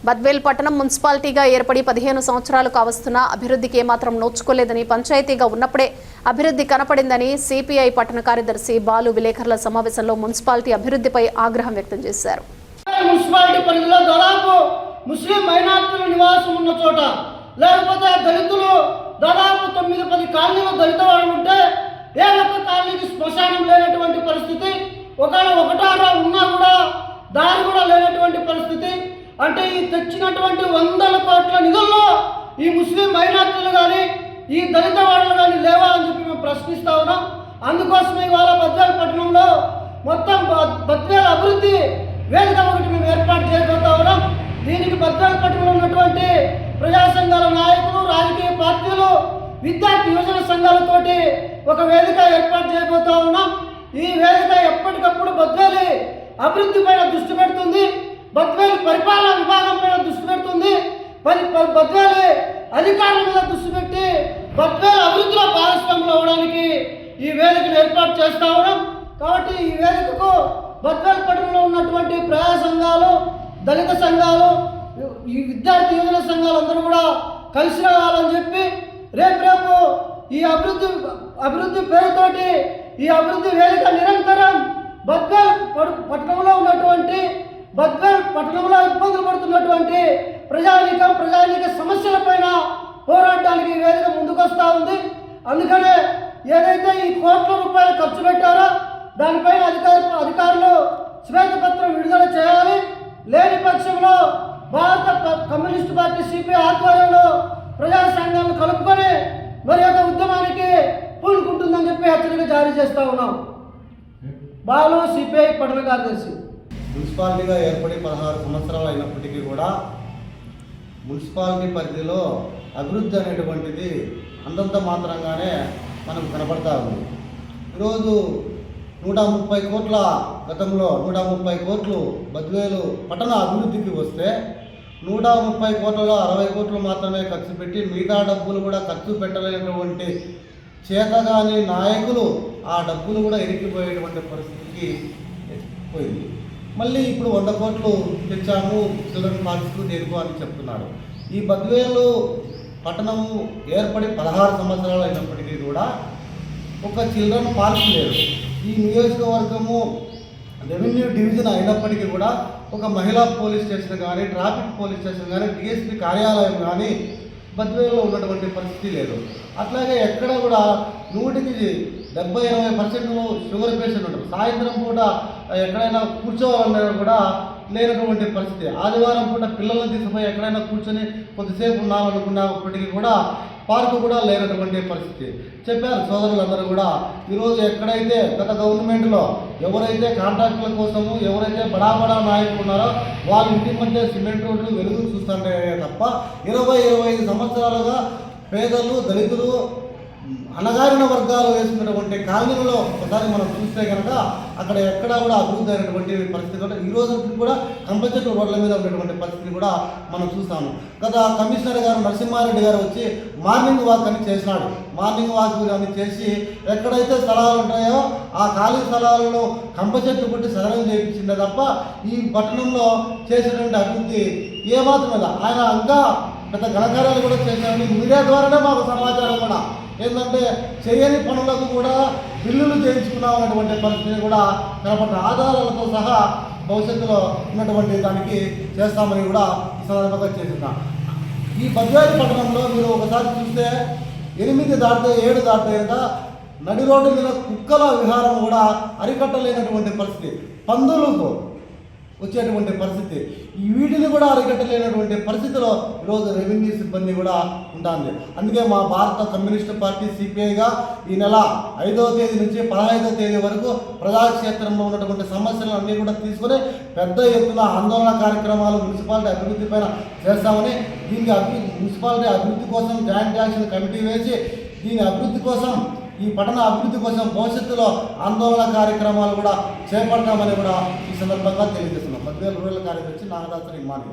బద్వేల్ పట్టణం మున్సిపాలిటీగా ఏర్పడి 15 సంవత్సరాలు కావస్తున్నా అభివృద్ధికి ఏమాత్రం నోచుకోలేదని, పంచాయతీగా ఉన్నప్పుడే అభివృద్ధి కనపడిందని సిపిఐ పట్టణ కార్యదర్శి బాలు విలేకరుల సమావేశంలో మున్సిపాలిటీ అభివృద్ధిపై ఆగ్రహం వ్యక్తం చేశారు. మున్సిపాలిటీ పరిధిలో దాదాపు ముస్లిం మైనారిటీల నివాసం ఉన్న చోట, లేకపోతే దళితులు దాదాపు 9-10 కాలనీలు దళిత వాళ్ళు ఉంటే ఏ ఒక్క కాలనీకి శ్మశానం లేనటువంటి పరిస్థితి, ఒకటారో ఉన్నా కూడా దారి కూడా లేనటువంటి పరిస్థితి. అంటే ఈ తెచ్చినటువంటి 100 కోట్ల నిధుల్లో ఈ ముస్లిం మైనారిటీలు కానీ ఈ దళిత వాళ్ళు కానీ లేవా అని చెప్పి మేము ప్రశ్నిస్తా ఉన్నాం. అందుకోసమే ఇవాళ బద్వేల్ పట్టణంలో మొత్తం బద్వేల్ అభివృద్ధి వేదిక ఒకటి మేము ఏర్పాటు చేయబోతా ఉన్నాం. దీనికి బద్వేల్ పట్టణంలో ఉన్నటువంటి ప్రజా సంఘాల నాయకులు, రాజకీయ పార్టీలు, విద్యార్థి యువజన సంఘాలతోటి ఒక వేదిక ఏర్పాటు చేయబోతా ఉన్నాం. ఈ వేదిక ఎప్పటికప్పుడు బద్వేలి అభివృద్ధి పైన దృష్టి పెడుతుంది, బద్వేలి పరిపాలనా విభాగం పైన దృష్టి పెడుతుంది, బద్వేలి అధికారుల మీద దృష్టి పెట్టి బద్వేలి అభివృద్ధిలో భాగస్వాములు అవ్వడానికి ఈ వేదికను ఏర్పాటు చేస్తా ఉన్నాం. కాబట్టి ఈ వేదికకు బద్వేల్ పట్టణంలో ఉన్నటువంటి ప్రజా సంఘాలు, దళిత సంఘాలు, ఈ విద్యార్థి యువజన సంఘాలు అందరూ కూడా కలిసి రావాలని చెప్పి రేపు ఈ అభివృద్ధి పేరుతోటి ఈ అభివృద్ధి వేదిక నిరంతరం బద్వేల్ పట్టణంలో ఉన్నటువంటి బద్వేల్ పట్టణంలో ఇబ్బందులు పడుతున్నటువంటి ప్రజానీక సమస్యలపైన పోరాడడానికి ఈ వేదిక ముందుకొస్తా ఉంది. అందుకనే ఏదైతే ఈ కోట్ల రూపాయలు ఖర్చు పెట్టారో దానిపైన అధికారులు శ్వేతపత్రం విడుదల చేయాలి. లేని పక్షంలో భారత కమ్యూనిస్టు పార్టీ సిపిఐ ఆధ్వర్యంలో ప్రజా సంఘాలను కలుపుకొని మరి యొక్క ఉద్యమానికి పూనుకుంటుందని చెప్పి హెచ్చరిక జారీ చేస్తూ ఉన్నాం. బాలు, సిపిఐ పట్టణ కార్యదర్శి. మున్సిపాలిటీగా ఏర్పడి 16 సంవత్సరాలు అయినప్పటికీ కూడా మున్సిపాలిటీ పరిధిలో అభివృద్ధి అనేటువంటిది అంతంత మాత్రంగానే మనకు కనపడతా ఉంది. ఈరోజు 130 కోట్ల, గతంలో 130 కోట్లు బద్వేలు పట్టణ అభివృద్ధికి వస్తే 130 కోట్లలో 60 కోట్లు మాత్రమే ఖర్చు పెట్టి మిగతా డబ్బులు కూడా ఖర్చు పెట్టలేనటువంటి చేతగాని నాయకులు ఆ డబ్బులు కూడా ఎరికిపోయేటువంటి పరిస్థితికి పోయింది. మళ్ళీ ఇప్పుడు 100 కోట్లు తెచ్చాము చిల్డ్రన్ పార్క్స్కు దేనికో అని చెప్తున్నాడు. ఈ బద్వేలు పట్టణము ఏర్పడి 16 సంవత్సరాలు అయినప్పటికీ కూడా ఒక చిల్డ్రన్ పార్క్ లేదు. ఈ నియోజకవర్గము రెవెన్యూ డివిజన్ అయినప్పటికీ కూడా ఒక మహిళా పోలీస్ స్టేషన్ కానీ, ట్రాఫిక్ పోలీస్ స్టేషన్ కానీ, డిఎస్పీ కార్యాలయం కానీ బద్వేలులో ఉన్నటువంటి పరిస్థితి లేదు. అట్లాగే ఎక్కడ కూడా 100కి 70-80% షుగర్ పేషెంట్ ఉంటారు. సాయంత్రం పూట ఎక్కడైనా కూర్చోవాలన్నా కూడా లేనటువంటి పరిస్థితి. ఆదివారం పూట పిల్లలను తీసుకుపోయి ఎక్కడైనా కూర్చొని కొద్దిసేపు ఉన్నామనుకున్నప్పటికీ కూడా పార్కు కూడా లేనటువంటి పరిస్థితి చెప్పారు సోదరులందరూ కూడా. ఈరోజు ఎక్కడైతే గత గవర్నమెంట్లో ఎవరైతే కాంట్రాక్టుల కోసము ఎవరైతే బడా నాయకులు ఉన్నారో వాళ్ళ ఇంటి మధ్య సిమెంట్ రోడ్లు వెలుగు చూస్తుంటే తప్ప 20-25 సంవత్సరాలుగా పేదలు, దళితులు, అణగారిన వర్గాలు వేసుకున్నటువంటి కాలనీలలో ఒకసారి మనం చూస్తే కనుక అక్కడ ఎక్కడా కూడా అభివృద్ధి అయినటువంటి పరిస్థితి కూడా ఈ రోజు కూడా కంపల్సరీ రోడ్ల మీద ఉన్నటువంటి పరిస్థితి కూడా మనం చూస్తాము. గత కమిషనర్ గారు నరసింహారెడ్డి గారు వచ్చి మార్నింగ్ వాక్ అని చేసినాడు. మార్నింగ్ వాక్ అని చేసి ఎక్కడైతే స్థలాలు ఉంటాయో ఆ ఖాళీ స్థలాలను కంపచెట్లు కొట్టి సదనం చేయించిందే తప్ప ఈ పట్టణంలో చేసినటువంటి అభివృద్ధి ఏమాత్రం లేదు. ఆయన ఇంకా గత ఘనకార్యాలు కూడా చేశారని మీడియా ద్వారానే మాకు సమాచారం కూడా ఏంటంటే చేయని పనులకు కూడా బిల్లులు చేయించుకున్నామన్నటువంటి పరిస్థితిని కూడా కనపడిన ఆధారాలతో సహా భవిష్యత్తులో ఉన్నటువంటి దానికి చేస్తామని కూడా ఈ సందర్భంగా చేస్తున్నాం. ఈ బద్వేలు పట్టణంలో మీరు ఒకసారి చూస్తే 8 దాటితే 7 దాటితే కనుక నడి రోడ్డు మీద కుక్కల విహారం కూడా అరికట్టలేనటువంటి పరిస్థితి, పందులకు వచ్చేటువంటి పరిస్థితి, ఈ వీటిని కూడా అరికట్టలేనటువంటి పరిస్థితిలో ఈరోజు రెవెన్యూ సిబ్బంది కూడా ఉంటుంది. అందుకే మా భారత కమ్యూనిస్టు పార్టీ సిపిఐగా ఈ నెల 5వ తేదీ నుంచి 15వ తేదీ వరకు ప్రజాక్షేత్రంలో ఉన్నటువంటి సమస్యలను అన్నీ కూడా తీసుకొని పెద్ద ఎత్తున ఆందోళన కార్యక్రమాలు మున్సిపాలిటీ అభివృద్ధి పైన చేస్తామని, దీనికి మున్సిపాలిటీ అభివృద్ధి కోసం జాయింట్ యాక్షన్ కమిటీ వేసి దీని అభివృద్ధి కోసం, ఈ పట్టణ అభివృద్ధి కోసం భవిష్యత్తులో ఆందోళన కార్యక్రమాలు కూడా చేపడతామని కూడా ఈ సందర్భంగా తెలియజేస్తున్నాం. బద్వేలు రూరల్ కార్యదర్శి నాగదాసరి ఇమాని.